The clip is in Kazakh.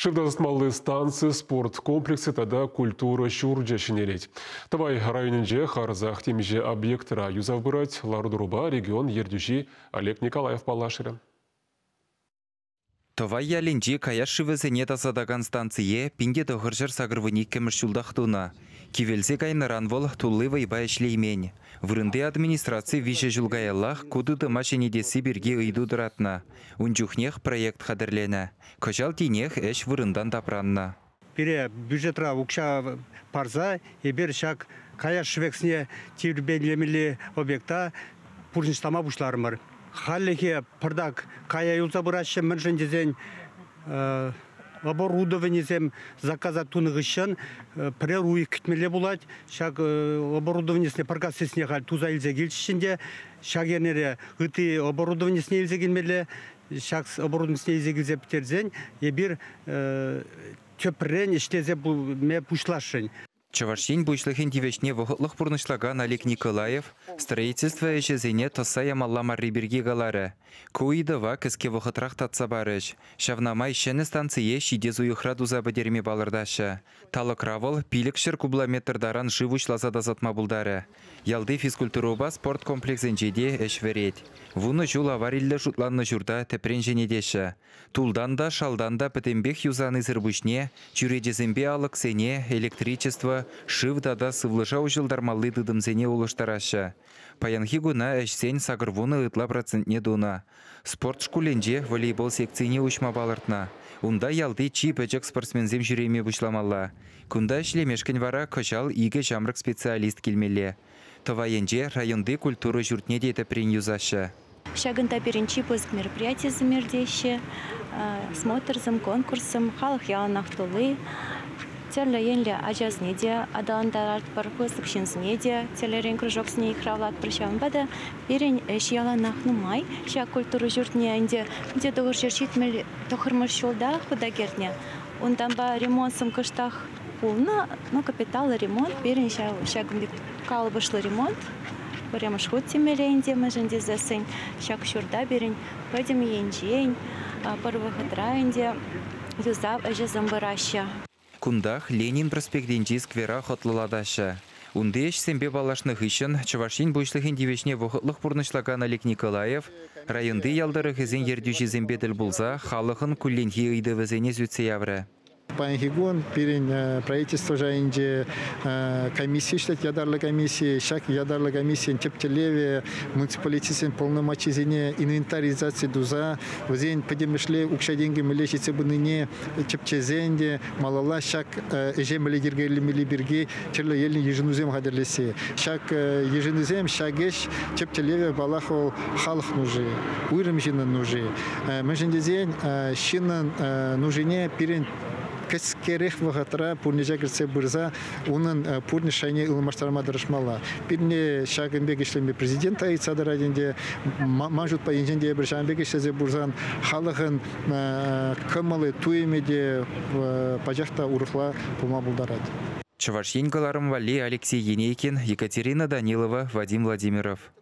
Шырдазытмалы станция спорт комплексы тада культура шурджа шинелет. Тавай районынже харзах темеже объектра юзав бұрать Лардуруба регион ердюжи Олег Николаев палашыры. Тавай ялинжи каяшывызыне тазадаган станция пинде дохыржыр сагырвыни кеміршулдақтуна. Кивелзе кайнаран вол туллы вайба ішлеймен. Вырынды администрации виже жылгаяллах кудыды машинедесі бірге ұйду дыратна. Унчухнех проект қадырлені. Кожал тинех әш вырындан тапранна. Бире бюджетра укша парза, ебер шак каяшвексне тирбенлемели объекта пурнштама бушлармыр. Халлихе пырдак кая юлза бұрашы міржіндезен оборудованиесем заказать туныгышын преруй күтмеле булат. Шак оборудованиесне паркасесне хал туза илзе келшінде шак енере ыты оборудованиесне илзе келмеле шак оборудованиесне илзе келзе бітерзен ебір төпірен іштезе ме пушлашын. Чавашин буйшлыхин дивешне вохотлых пурнышлаган Олег Николаев строительство эшезене тосая маллама риберги галары. Куидова кіске вохотрах татса барыш. Шавнамай шәні станция шидезу юхраду забадерме балырдашы. Талық равыл пилікшір кубламетрдаран живуш лазада затма булдары. Ялды физкультуруба спорт комплексен жеде эш верет. Вуны жул авариллі жұтланны журда тепрен женедеші. Тулдан да шалдан да пітембек юзаны зірбушне, жүредезімбе алық сене, электричество, шывдада сывлыжау жылдармалы дыдымзене улыштарашы. Паянхи гуна әшсен сагырвуны ытла процентне дуна. Спорт шкуленже волейбол секцияне ұшма балыртна. Унда ялды чи пәчек спортсмензем жүреме бұшламалла. Кунда ішлемешкен вара кожал иге жамрық специалист келмелі. Тавайенже районды культуры жүртне деті прен юзашы. Шагында бірінші пуск мероприятие замердеші, смотрзым, конкурсым, халық ялынақ толы, терлі енлі ажазне де, адаландар бар пуск шинсіне де, терлерен кружоксіне иқравлат біршауын бады, берен әш ялынақ нумай, ша культуры жүртне әнде, де доғыр жершетмел тоқырмыш жолда худагердне. Ондан ба ремонтсым кыштақ пулна, но капиталы ремонт, берен шагында калыбышлы ремонт, Прямо шхут темеленде мы женде засень, шак шурда берень, пойдем енжень, первых отраенде, юзав эже замбыраща. Кундах Ленин проспектенчи сквера хотлыладашы. Ундеш сембе балашных ишін, Чавашин буйшлыхын дивешне вохытлық пурнышлаган Олег Николаев, районды ялдары хызен ердюші зембеділ булза, халықын күлленхи ыйды візене зүтсе явры. Панхигон перен правительство жайынже комиссия штат ядарлы комиссия, шак ядарлы комиссия тептелеве муниципалитетен полномочизене инвентаризация дуза, возен подемешле укша деньги мелечице быныне тепчезенде малала шак эже мелегергели мелиберге черле елни еженузем хадерлесе. Шак еженузем шагеш тептелеве балахол халх нужи, уйрым жинын нужи. Межендезен шинын нужине перен Кескерех вахатра пурнежа кирсе бырза, унын пурнешайне илмаштарма дырышмала. Пирне шагынбек ишлеме президент айтсады раденде, мажут па инженде біршанбек ишлезе бурзан, халығын кымылы туемеде пажақта урықла пулма булдарады. Чавашин Галарым Вали, Алексей Енейкин, Екатерина Данилова, Вадим Владимиров.